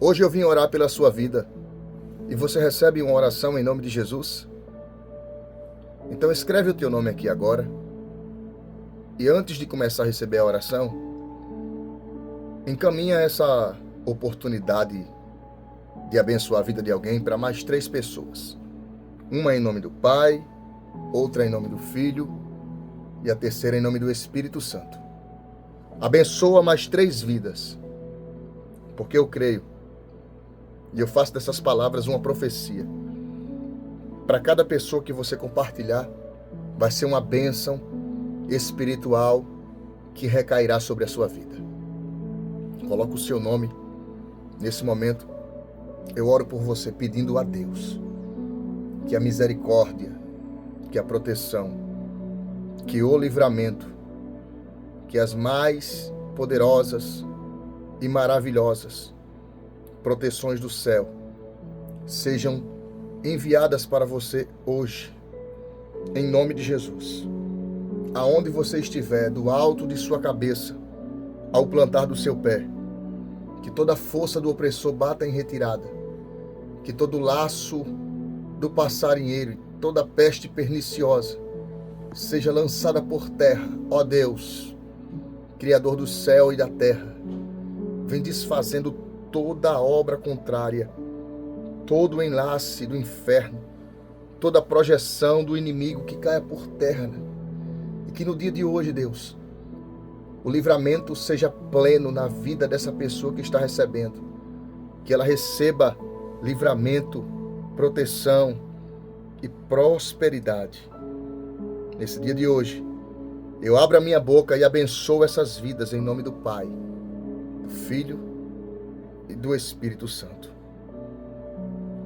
Hoje eu vim orar pela sua vida e você recebe uma oração em nome de Jesus? Então escreve o teu nome aqui agora e antes de começar a receber a oração, encaminha essa oportunidade de abençoar a vida de alguém para mais 3 pessoas. Uma em nome do Pai, outra em nome do Filho e a terceira em nome do Espírito Santo. Abençoa mais 3 vidas, porque eu creio e eu faço dessas palavras uma profecia. Para cada pessoa que você compartilhar, vai ser uma bênção espiritual que recairá sobre a sua vida. Coloca o seu nome. Nesse momento, eu oro por você pedindo a Deus que a misericórdia, que a proteção, que o livramento, que as mais poderosas e maravilhosas proteções do céu sejam enviadas para você hoje, em nome de Jesus. Aonde você estiver, do alto de sua cabeça ao plantar do seu pé, que toda força do opressor bata em retirada, que todo laço do passarinheiro, toda peste perniciosa seja lançada por terra. Ó Deus, Criador do céu e da terra, vem desfazendo toda obra contrária, todo o enlace do inferno, toda projeção do inimigo que caia por terra, né? E que no dia de hoje, Deus, o livramento seja pleno na vida dessa pessoa que está recebendo, que ela receba livramento, proteção e prosperidade. Nesse dia de hoje, eu abro a minha boca e abençoo essas vidas em nome do Pai, do Filho e do Espírito Santo.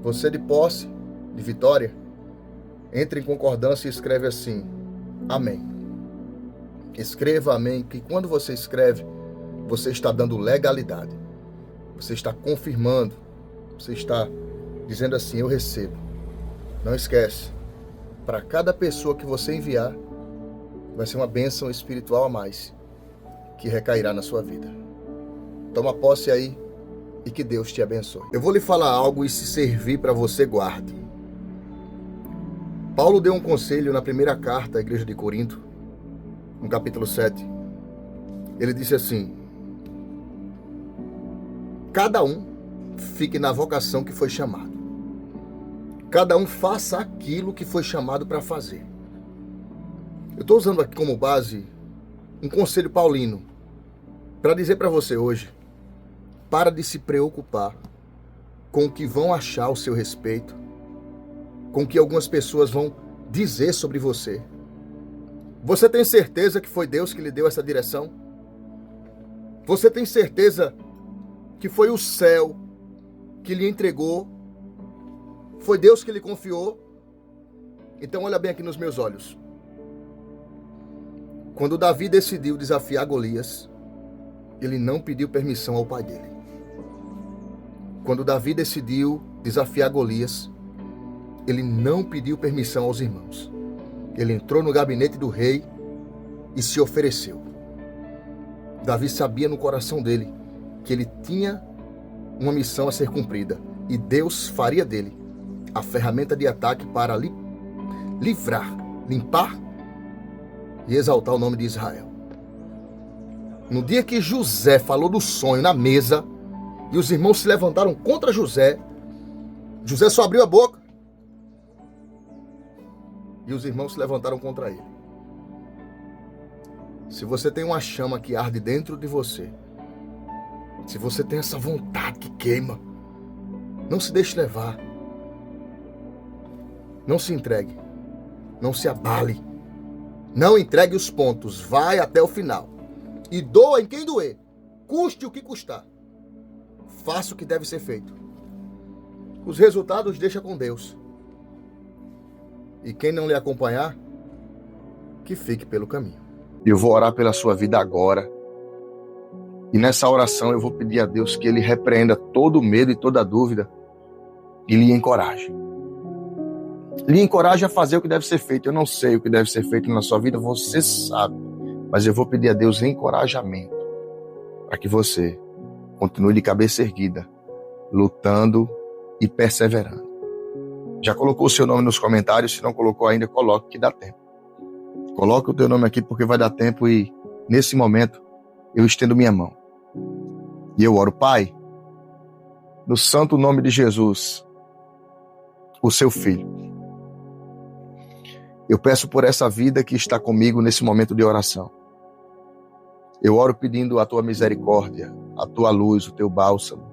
Você de posse, de vitória, entre em concordância e escreve assim: amém. Escreva amém, que quando você escreve, você está dando legalidade. Você está confirmando, você está dizendo assim: eu recebo. Não esquece, para cada pessoa que você enviar, vai ser uma bênção espiritual a mais que recairá na sua vida. Toma posse aí e que Deus te abençoe. Eu vou lhe falar algo e se servir para você, guarde. Paulo deu um conselho na primeira carta à igreja de Corinto, no capítulo 7. Ele disse assim: cada um fique na vocação que foi chamado. Cada um faça aquilo que foi chamado para fazer. Eu estou usando aqui como base um conselho paulino para dizer para você hoje: para de se preocupar com o que vão achar ao seu respeito, com o que algumas pessoas vão dizer sobre você. Você tem certeza que foi Deus que lhe deu essa direção? Você tem certeza que foi o céu que lhe entregou? Foi Deus que lhe confiou? Então olha bem aqui nos meus olhos. Quando Davi decidiu desafiar Golias, ele não pediu permissão ao pai dele. Quando Davi decidiu desafiar Golias, ele não pediu permissão aos irmãos. Ele entrou no gabinete do rei e se ofereceu. Davi sabia no coração dele que ele tinha uma missão a ser cumprida e Deus faria dele a ferramenta de ataque para livrar, limpar e exaltar o nome de Israel. No dia que José falou do sonho na mesa e os irmãos se levantaram contra José, José só abriu a boca e os irmãos se levantaram contra ele. Se você tem uma chama que arde dentro de você, se você tem essa vontade que queima, não se deixe levar. Não se entregue. Não se abale. Não entregue os pontos. Vai até o final. E doa em quem doer. Custe o que custar. Faça o que deve ser feito. Os resultados deixa com Deus. E quem não lhe acompanhar, que fique pelo caminho. Eu vou orar pela sua vida agora. E nessa oração eu vou pedir a Deus que Ele repreenda todo o medo e toda a dúvida e lhe encoraje. Lhe encoraje a fazer o que deve ser feito. Eu não sei o que deve ser feito na sua vida, você sabe. Mas eu vou pedir a Deus encorajamento para que você continue de cabeça erguida lutando e perseverando. Já colocou o seu nome nos comentários? Se não colocou ainda, coloque que dá tempo. Coloque o teu nome aqui porque vai dar tempo e nesse momento eu estendo minha mão. E eu oro, Pai, no santo nome de Jesus, o seu filho. Eu peço por essa vida que está comigo nesse momento de oração. Eu oro pedindo a tua misericórdia, a tua luz, o teu bálsamo.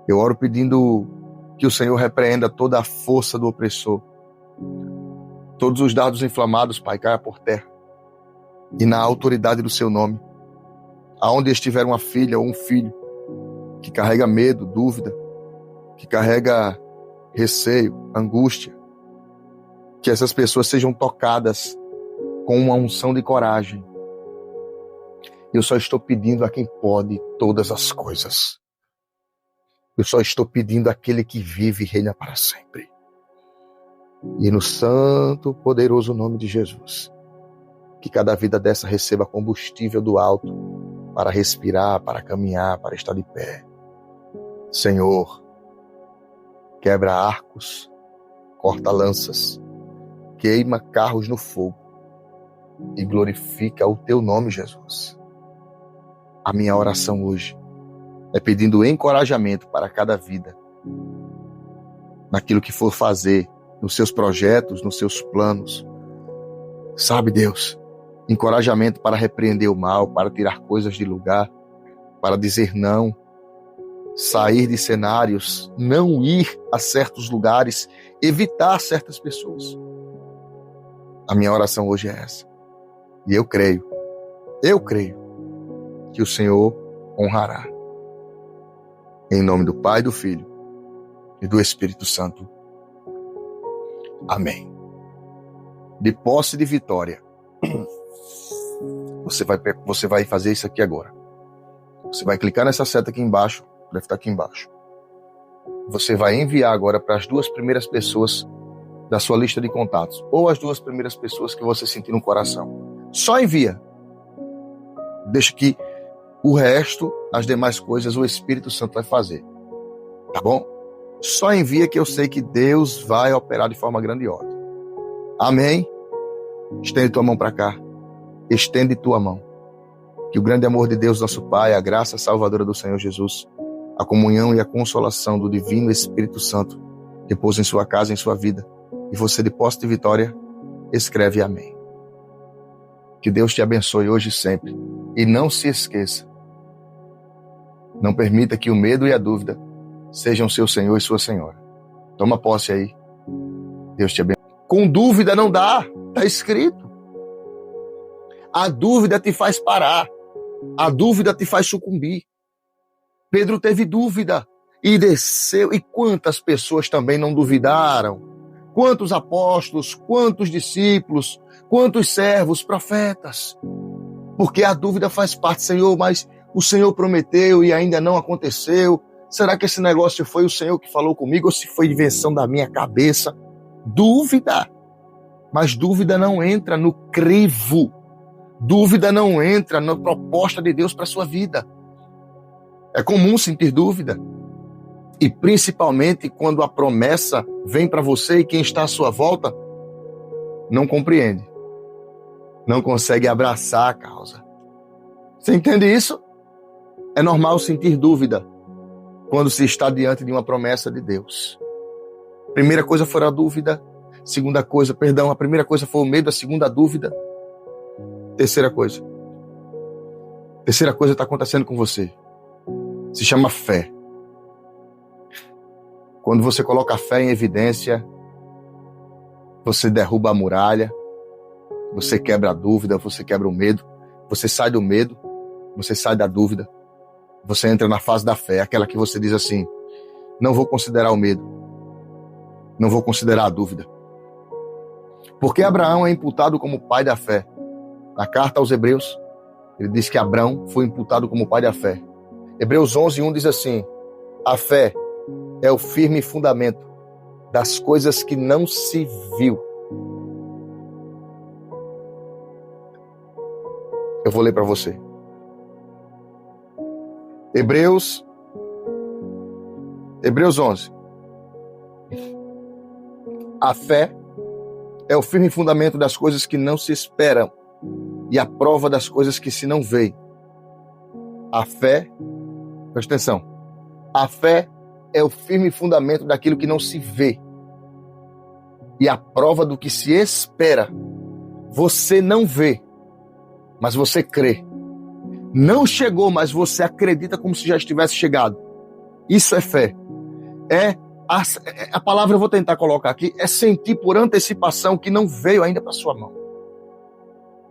Eu oro pedindo que o Senhor repreenda toda a força do opressor. Todos os dardos inflamados, Pai, caia por terra. E na autoridade do seu nome, aonde estiver uma filha ou um filho que carrega medo, dúvida, que carrega receio, angústia, que essas pessoas sejam tocadas com uma unção de coragem. Eu só estou pedindo a quem pode todas as coisas. Eu só estou pedindo àquele que vive e reina para sempre. E no santo, poderoso nome de Jesus, que cada vida dessa receba combustível do alto para respirar, para caminhar, para estar de pé. Senhor, quebra arcos, corta lanças, queima carros no fogo e glorifica o teu nome, Jesus. A minha oração hoje é pedindo encorajamento para cada vida, naquilo que for fazer, nos seus projetos, nos seus planos. Sabe, Deus, encorajamento para repreender o mal, para tirar coisas de lugar, para dizer não, sair de cenários, não ir a certos lugares, evitar certas pessoas. A minha oração hoje é essa. E eu creio que o Senhor honrará. Em nome do Pai, do Filho e do Espírito Santo. Amém. De posse de vitória. Você vai fazer isso aqui agora. Você vai clicar nessa seta aqui embaixo, deve estar aqui embaixo. Você vai enviar agora para as 2 primeiras pessoas da sua lista de contatos, ou as 2 primeiras pessoas que você sentir no coração. Só envia. Deixa que o resto, as demais coisas, o Espírito Santo vai fazer. Tá bom? Só envia que eu sei que Deus vai operar de forma grandiosa. Amém? Estende tua mão para cá. Estende tua mão. Que o grande amor de Deus, nosso Pai, a graça salvadora do Senhor Jesus, a comunhão e a consolação do Divino Espírito Santo repousem em sua casa, em sua vida. E você, de posse de vitória, escreve amém. Que Deus te abençoe hoje e sempre. E não se esqueça. Não permita que o medo e a dúvida sejam seu Senhor e sua Senhora. Toma posse aí. Deus te abençoe. Com dúvida não dá. Está escrito. A dúvida te faz parar. A dúvida te faz sucumbir. Pedro teve dúvida e desceu. E quantas pessoas também não duvidaram? Quantos apóstolos, quantos discípulos, quantos servos, profetas? Porque a dúvida faz parte, Senhor, mas o Senhor prometeu e ainda não aconteceu. Será que esse negócio foi o Senhor que falou comigo ou se foi invenção da minha cabeça? Dúvida. Mas dúvida não entra no crivo. Dúvida não entra na proposta de Deus para a sua vida. É comum sentir dúvida. E principalmente quando a promessa vem para você e quem está à sua volta não compreende. Não consegue abraçar a causa. Você entende isso? É normal sentir dúvida quando se está diante de uma promessa de Deus. Primeira coisa foi a dúvida. A primeira coisa foi o medo, a segunda a dúvida. Terceira coisa está acontecendo com você. Se chama fé. Quando você coloca a fé em evidência, você derruba a muralha, você quebra a dúvida, você quebra o medo, você sai do medo, você sai da dúvida, você entra na fase da fé, aquela que você diz assim, não vou considerar o medo, não vou considerar a dúvida. Porque Abraão é imputado como pai da fé. Na carta aos Hebreus, ele diz que Abraão foi imputado como pai da fé. Hebreus 11:1 diz assim, a fé é o firme fundamento das coisas que não se viu. Eu vou ler para você. Hebreus Hebreus 11. A fé é o firme fundamento das coisas que não se esperam e a prova das coisas que se não veem. A fé, presta atenção, a fé é o firme fundamento daquilo que não se vê e a prova do que se espera. Você não vê, mas você crê. Não chegou, mas você acredita como se já estivesse chegado. Isso é fé. A palavra eu vou tentar colocar aqui, é sentir por antecipação que não veio ainda para sua mão.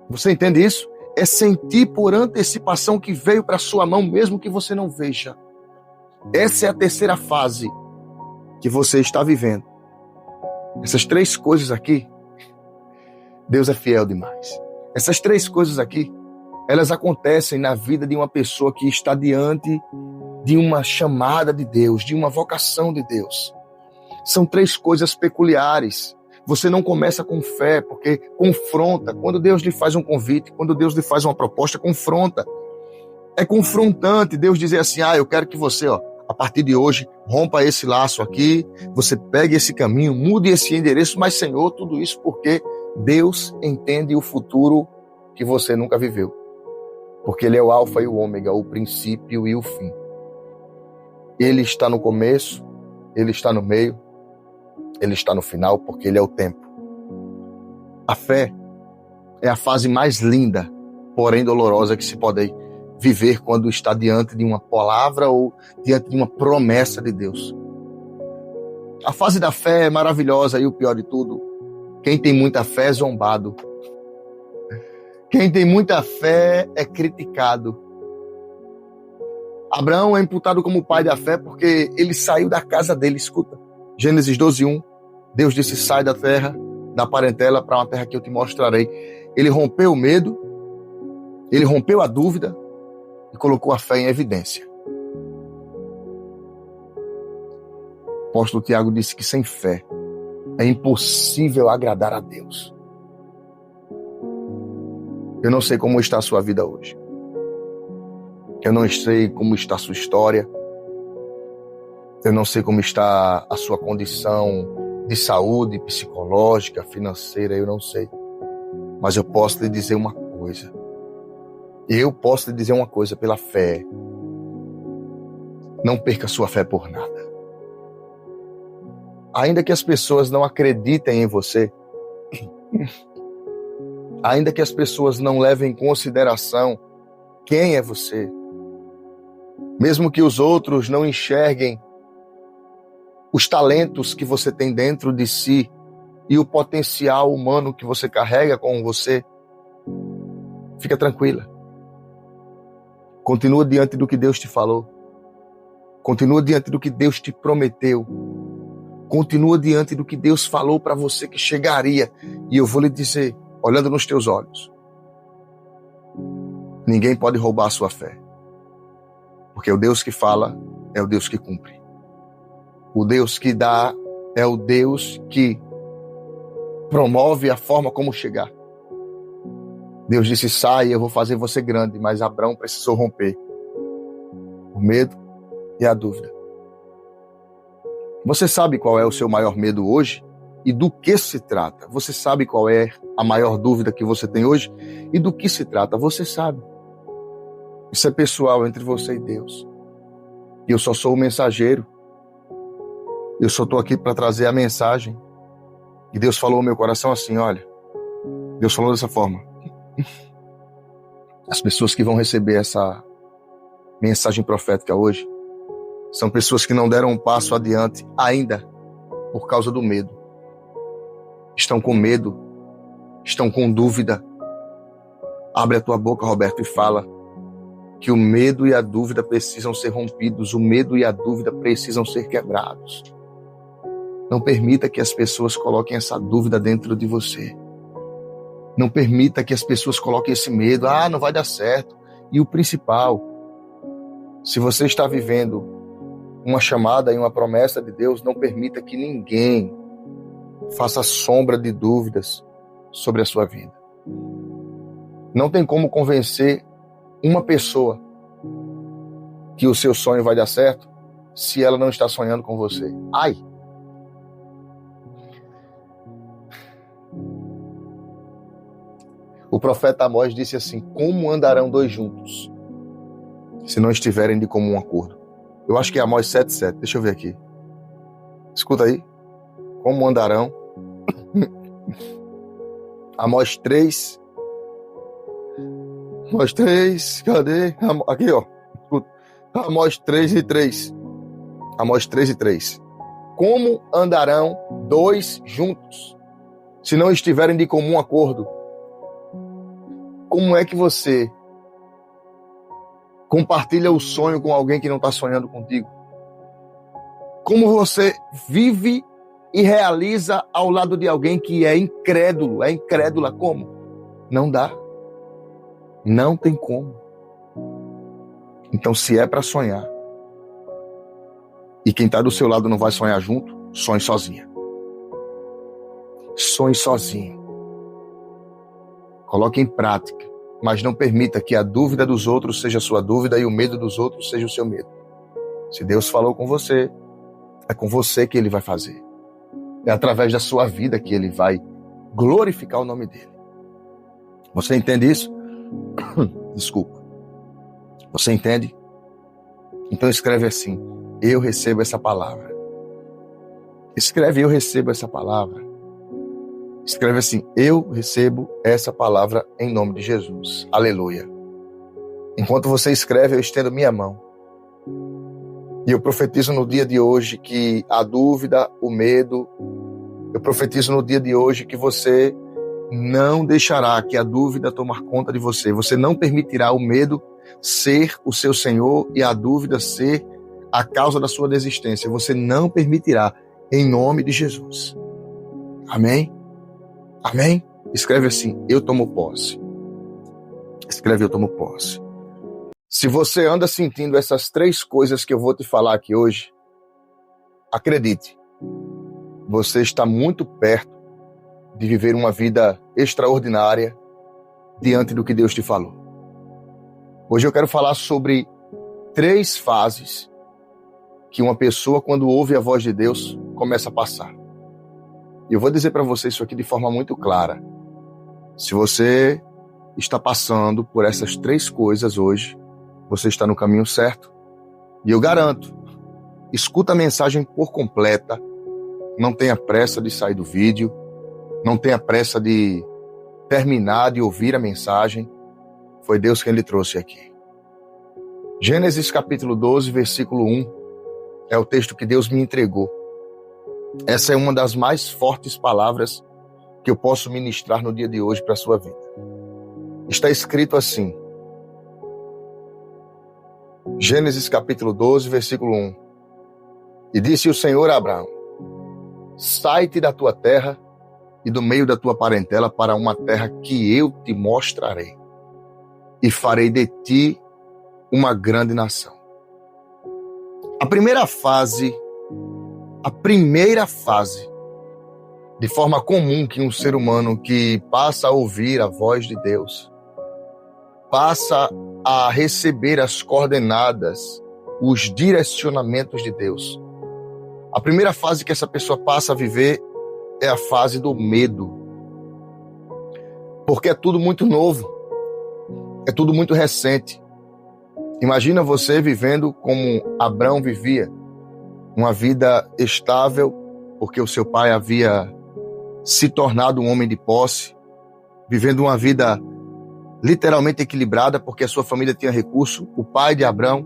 Você entende isso? É sentir por antecipação que veio para sua mão, mesmo que você não veja. Essa é a terceira fase que você está vivendo. Essas três coisas aqui, Deus é fiel demais. Essas três coisas aqui, elas acontecem na vida de uma pessoa que está diante de uma chamada de Deus, de uma vocação de Deus. São três coisas peculiares. Você não começa com fé, porque confronta. Quando Deus lhe faz um convite, quando Deus lhe faz uma proposta, confronta. É confrontante Deus dizer assim, eu quero que você, a partir de hoje, rompa esse laço aqui, você pegue esse caminho, mude esse endereço, mas Senhor, tudo isso porque Deus entende o futuro que você nunca viveu. Porque Ele é o alfa e o ômega, o princípio e o fim. Ele está no começo, Ele está no meio, Ele está no final, porque Ele é o tempo. A fé é a fase mais linda, porém dolorosa que se pode viver quando está diante de uma palavra ou diante de uma promessa de Deus. A fase da fé é maravilhosa e o pior de tudo, quem tem muita fé é zombado. Quem tem muita fé é criticado. Abraão é imputado como pai da fé porque ele saiu da casa dele. Escuta, Gênesis 12:1. Deus disse, sai da terra, da parentela, para uma terra que eu te mostrarei. Ele rompeu o medo, ele rompeu a dúvida e colocou a fé em evidência. O apóstolo Tiago disse que sem fé é impossível agradar a Deus. Eu não sei como está a sua vida hoje. Eu não sei como está a sua história. Eu não sei como está a sua condição de saúde, psicológica, financeira, eu não sei. Mas eu posso lhe dizer uma coisa. Eu posso lhe dizer uma coisa pela fé. Não perca sua fé por nada. Ainda que as pessoas não acreditem em você, ainda que as pessoas não levem em consideração quem é você, mesmo que os outros não enxerguem os talentos que você tem dentro de si e o potencial humano que você carrega com você, fica tranquila. Continua diante do que Deus te falou. Continua diante do que Deus te prometeu. Continua diante do que Deus falou para você que chegaria. E eu vou lhe dizer, olhando nos teus olhos, ninguém pode roubar a sua fé. Porque o Deus que fala é o Deus que cumpre. O Deus que dá é o Deus que promove a forma como chegar. Deus disse, sai, eu vou fazer você grande, mas Abraão precisou romper o medo e a dúvida. Você sabe qual é o seu maior medo hoje e do que se trata? Você sabe qual é a maior dúvida que você tem hoje e do que se trata? Você sabe. Isso é pessoal entre você e Deus. E eu só sou o mensageiro. Eu só estou aqui para trazer a mensagem. E Deus falou ao meu coração assim, olha, Deus falou dessa forma. As pessoas que vão receber essa mensagem profética hoje são pessoas que não deram um passo adiante ainda por causa do medo. Estão com medo, estão com dúvida. Abre a tua boca, Roberto, e fala que o medo e a dúvida precisam ser rompidos, o medo e a dúvida precisam ser quebrados. Não permita que as pessoas coloquem essa dúvida dentro de você. Não permita que as pessoas coloquem esse medo, não vai dar certo. E o principal, se você está vivendo uma chamada e uma promessa de Deus, não permita que ninguém faça sombra de dúvidas sobre a sua vida. Não tem como convencer uma pessoa que o seu sonho vai dar certo se ela não está sonhando com você. Ai! O profeta Amós disse assim: como andarão dois juntos, se não estiverem de comum acordo? Eu acho que é Amós 7,7. Deixa eu ver aqui. Escuta aí. Como andarão? Amós 3. Amós 3. Cadê? Aqui, ó. Escuta. Amós 3:3. Amós 3:3. Como andarão dois juntos, se não estiverem de comum acordo? Como é que você compartilha o sonho com alguém que não está sonhando contigo? Como você vive e realiza ao lado de alguém que é incrédulo? É incrédula como? Não dá. Não tem como. Então, se é para sonhar, e quem está do seu lado não vai sonhar junto, sonhe sozinha. Sonhe sozinho. Coloque em prática, mas não permita que a dúvida dos outros seja a sua dúvida e o medo dos outros seja o seu medo. Se Deus falou com você, é com você que Ele vai fazer. É através da sua vida que Ele vai glorificar o nome dEle. Você entende isso? Desculpa. Você entende? Então escreve assim: eu recebo essa palavra. Escreve: eu recebo essa palavra. Escreve assim: eu recebo essa palavra em nome de Jesus. Aleluia. Enquanto você escreve, eu estendo minha mão. E eu profetizo no dia de hoje que a dúvida, o medo, eu profetizo no dia de hoje que você não deixará que a dúvida tomar conta de você. Você não permitirá o medo ser o seu senhor e a dúvida ser a causa da sua desistência. Você não permitirá, em nome de Jesus. Amém? Amém? Escreve assim: eu tomo posse. Escreve: eu tomo posse. Se você anda sentindo essas três coisas que eu vou te falar aqui hoje, acredite, você está muito perto de viver uma vida extraordinária diante do que Deus te falou. Hoje eu quero falar sobre 3 fases que uma pessoa, quando ouve a voz de Deus, começa a passar. E eu vou dizer para você isso aqui de forma muito clara. Se você está passando por essas 3 coisas hoje, você está no caminho certo. E eu garanto, escuta a mensagem por completa, não tenha pressa de sair do vídeo, não tenha pressa de terminar de ouvir a mensagem. Foi Deus quem lhe trouxe aqui. Gênesis capítulo 12, versículo 1, é o texto que Deus me entregou. Essa é uma das mais fortes palavras que eu posso ministrar no dia de hoje para a sua vida. Está escrito assim, Gênesis capítulo 12, versículo 1. E disse o Senhor a Abraão: sai-te da tua terra e do meio da tua parentela para uma terra que eu te mostrarei, e farei de ti uma grande nação. A primeira fase, de forma comum que um ser humano que passa a ouvir a voz de Deus, passa a receber as coordenadas, os direcionamentos de Deus. A primeira fase que essa pessoa passa a viver é a fase do medo. Porque é tudo muito novo, é tudo muito recente. Imagina você vivendo como Abraão vivia, uma vida estável, porque o seu pai havia se tornado um homem de posse, vivendo uma vida literalmente equilibrada, porque a sua família tinha recurso. O pai de Abraão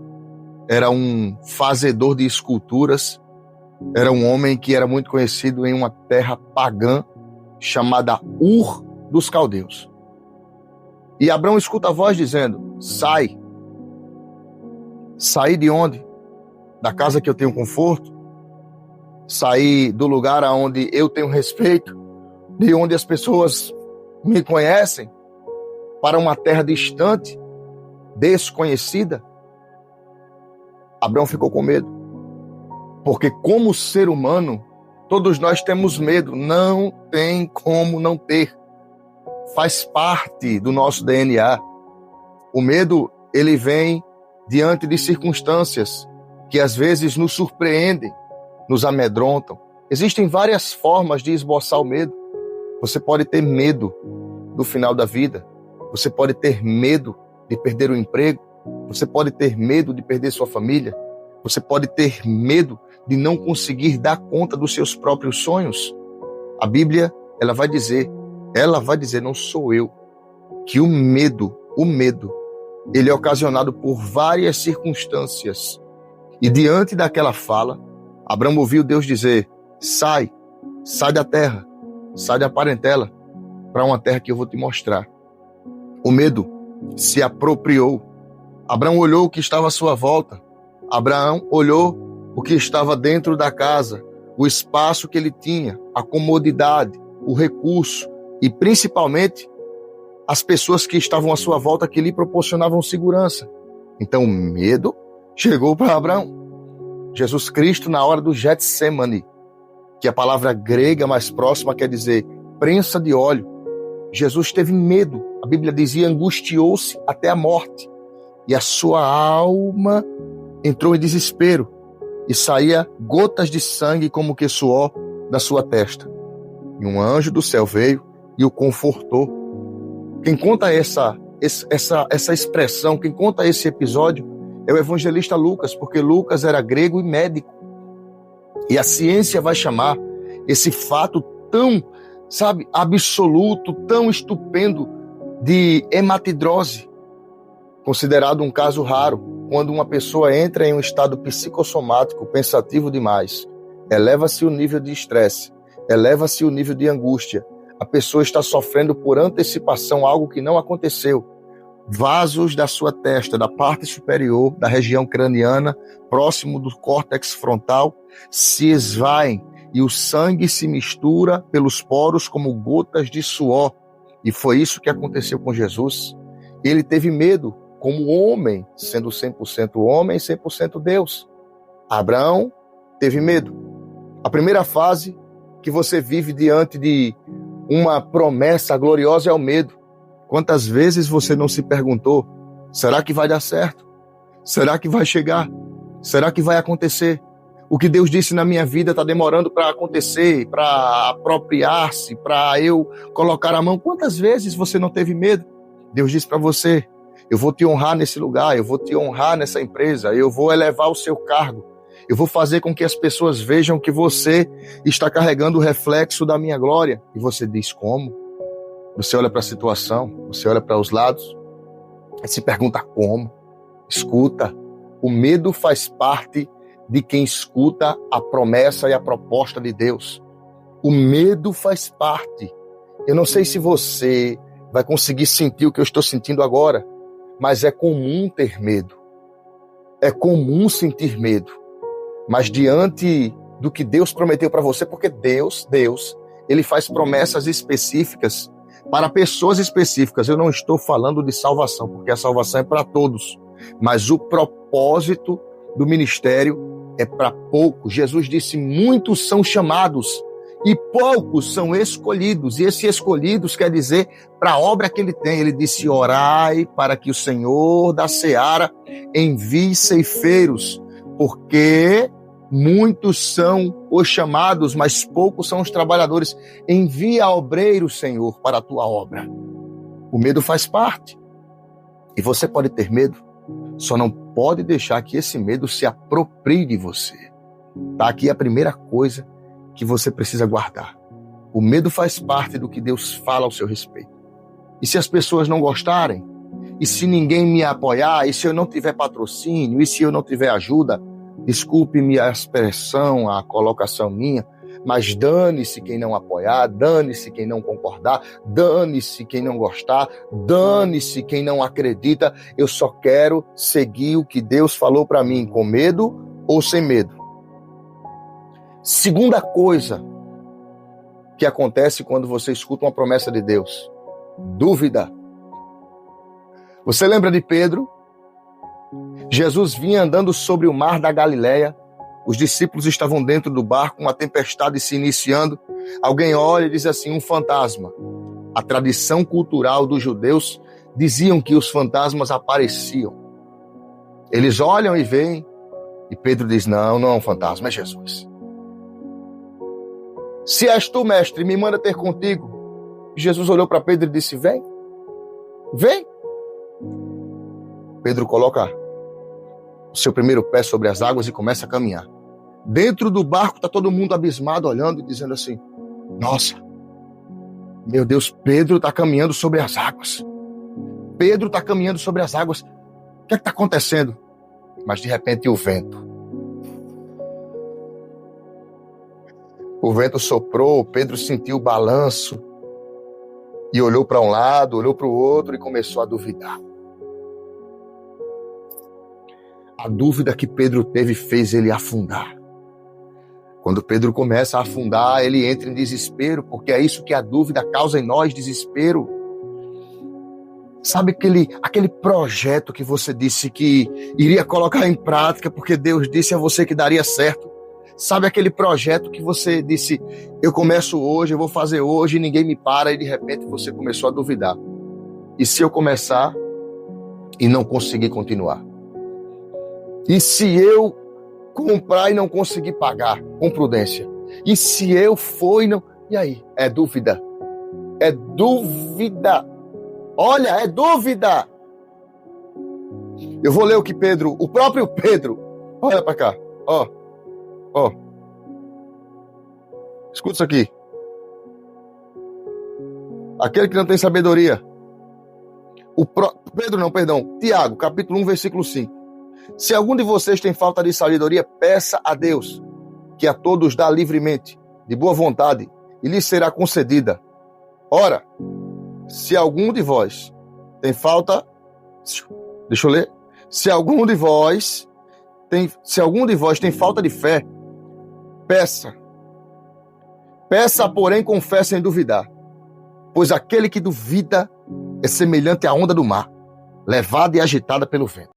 era um fazedor de esculturas, era um homem que era muito conhecido em uma terra pagã chamada Ur dos Caldeus. E Abraão escuta a voz dizendo: sai. Sair de onde? Da casa que eu tenho conforto? Sair do lugar onde eu tenho respeito? De onde as pessoas me conhecem? Para uma terra distante, desconhecida? Abraão ficou com medo. Porque como ser humano, todos nós temos medo. Não tem como não ter. Faz parte do nosso DNA. O medo, ele vem diante de circunstâncias que às vezes nos surpreendem, nos amedrontam. Existem várias formas de esboçar o medo. Você pode ter medo do final da vida. Você pode ter medo de perder o emprego. Você pode ter medo de perder sua família. Você pode ter medo de não conseguir dar conta dos seus próprios sonhos. A Bíblia, ela vai dizer, não sou eu, que o medo, ele é ocasionado por várias circunstâncias. E diante daquela fala, Abraão ouviu Deus dizer, sai da terra, sai da parentela, para uma terra que eu vou te mostrar. O medo se apropriou. Abraão olhou o que estava à sua volta. Abraão olhou o que estava dentro da casa, o espaço que ele tinha, a comodidade, o recurso e principalmente as pessoas que estavam à sua volta que lhe proporcionavam segurança. Então o medo chegou para Abraão. Jesus Cristo, na hora do Getsemane, que a palavra grega mais próxima quer dizer prensa de óleo, Jesus teve medo. A Bíblia dizia, angustiou-se até a morte. E a sua alma entrou em desespero. E saía gotas de sangue como que suor da sua testa. E um anjo do céu veio e o confortou. Quem conta essa expressão, quem conta esse episódio é o evangelista Lucas, porque Lucas era grego e médico. E a ciência vai chamar esse fato tão, absoluto, tão estupendo de hematidrose, considerado um caso raro, quando uma pessoa entra em um estado psicossomático pensativo demais. Eleva-se o nível de estresse, eleva-se o nível de angústia. A pessoa está sofrendo por antecipação algo que não aconteceu. Vasos da sua testa, da parte superior, da região craniana, próximo do córtex frontal, se esvaem e o sangue se mistura pelos poros como gotas de suor. E foi isso que aconteceu com Jesus. Ele teve medo como homem, sendo 100% homem e 100% Deus. Abraão teve medo. A primeira fase que você vive diante de uma promessa gloriosa é o medo. Quantas vezes você não se perguntou, será que vai dar certo? Será que vai chegar? Será que vai acontecer? O que Deus disse na minha vida está demorando para acontecer, para apropriar-se, para eu colocar a mão. Quantas vezes você não teve medo? Deus disse para você, eu vou te honrar nesse lugar, eu vou te honrar nessa empresa, eu vou elevar o seu cargo, eu vou fazer com que as pessoas vejam que você está carregando o reflexo da minha glória. E você diz, como? Você olha para a situação, você olha para os lados, e se pergunta como. Escuta, o medo faz parte de quem escuta a promessa e a proposta de Deus. O medo faz parte. Eu não sei se você vai conseguir sentir o que eu estou sentindo agora, mas é comum ter medo. É comum sentir medo. Mas diante do que Deus prometeu para você, porque Deus, ele faz promessas específicas para pessoas específicas. Eu não estou falando de salvação, porque a salvação é para todos. Mas o propósito do ministério é para poucos. Jesus disse, muitos são chamados e poucos são escolhidos. E esses escolhidos quer dizer para a obra que ele tem. Ele disse, orai para que o Senhor da seara envie ceifeiros, porque muitos são os chamados, mas poucos são os trabalhadores. Envia obreiros, Senhor, para a tua obra. O medo faz parte. E você pode ter medo, só não pode deixar que esse medo se aproprie de você. Tá aqui a primeira coisa que você precisa guardar. O medo faz parte do que Deus fala ao seu respeito. E se as pessoas não gostarem? E se ninguém me apoiar? E se eu não tiver patrocínio? E se eu não tiver ajuda? Desculpe-me a expressão, a colocação minha, mas dane-se quem não apoiar, dane-se quem não concordar, dane-se quem não gostar, dane-se quem não acredita. Eu só quero seguir o que Deus falou para mim, com medo ou sem medo. Segunda coisa que acontece quando você escuta uma promessa de Deus: dúvida. Você lembra de Pedro? Jesus vinha andando sobre o mar da Galileia. Os discípulos estavam dentro do barco, uma tempestade se iniciando. Alguém olha e diz assim, um fantasma. A tradição cultural dos judeus diziam que os fantasmas apareciam. Eles olham e veem, E Pedro diz, não, não é um fantasma, é Jesus. Se és tu, mestre, me manda ter contigo. Jesus olhou para Pedro e disse, vem, vem. Pedro coloca o seu primeiro pé sobre as águas e começa a caminhar. Dentro do barco está todo mundo abismado, olhando e dizendo assim, nossa, meu Deus, Pedro está caminhando sobre as águas. Pedro está caminhando sobre as águas. O que é que está acontecendo? Mas de repente o vento. O vento soprou, Pedro sentiu o balanço e olhou para um lado, olhou para o outro e começou a duvidar. A dúvida que Pedro teve fez ele afundar. Quando Pedro começa a afundar, ele entra em desespero, porque é isso que a dúvida causa em nós, desespero. Sabe aquele projeto que você disse que iria colocar em prática, porque Deus disse a você que daria certo? Sabe aquele projeto que você disse, eu começo hoje, eu vou fazer hoje, e ninguém me para, e de repente você começou a duvidar. E se eu começar e não conseguir continuar? E se eu comprar e não conseguir pagar com prudência? E se eu for e não... E aí? É dúvida. É dúvida. Olha, é dúvida. Eu vou ler o que Pedro, o próprio Pedro, olha para cá, ó. Escuta isso aqui. Aquele que não tem sabedoria. Tiago, capítulo 1, versículo 5. Se algum de vocês tem falta de sabedoria, peça a Deus, que a todos dá livremente, de boa vontade, e lhe será concedida. Ora, se algum de vós tem falta... Deixa eu ler. Se algum de vós tem falta de fé, peça. Peça, porém, confesse sem duvidar. Pois aquele que duvida é semelhante à onda do mar, levada e agitada pelo vento.